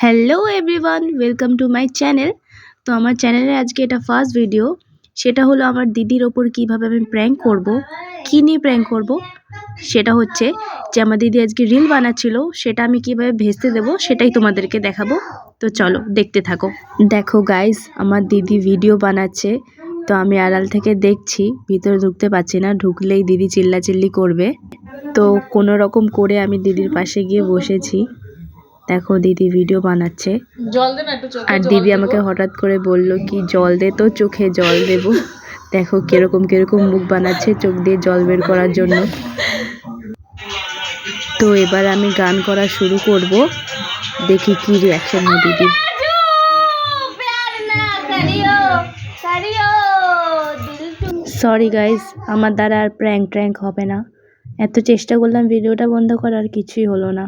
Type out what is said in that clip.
Hello everyone, welcome to my channel. তো আমার চ্যানেলে আজকে এটা ফার্স্ট ভিডিও। সেটা হলো আমার দিদির ওপর কিভাবে আমি প্র্যাঙ্ক করব, কী নিয়ে প্র্যাঙ্ক করব। সেটা হচ্ছে যে আমার দিদি আজকে রিল বানাচ্ছিল, সেটা আমি কিভাবে ভেস্তে দেবো সেটাই তোমাদেরকে দেখাবো। তো চলো দেখতে থাকো। দেখো গাইস, আমার দিদি ভিডিও বানাচ্ছে, তো আমি আড়াল থেকে দেখছি, ভিতরে ঢুকতে পারছি না, ঢুকলেই দিদি চিল্লাচিল্লি করবে। তো কোনো রকম করে আমি দিদির পাশে গিয়ে বসেছি। দেখো দিদি ভিডিও বানাচ্ছে, আর দিদি আমাকে হঠাৎ করে বলল কি জল দে, তো চোখে জল দেব। দেখো কিরকম কিরকম মুখ বানাচ্ছে চোখ দিয়ে জল বের করার জন্য। তো এবার আমি গান করা শুরু করব, দেখি কি রিয়াকশন হয় দিদির। সরি গাইস, আমার দ্বারা আর প্র্যাঙ্ক হবে না। এত চেষ্টা করলাম ভিডিওটা বন্ধ করার, কিছুই হলো না।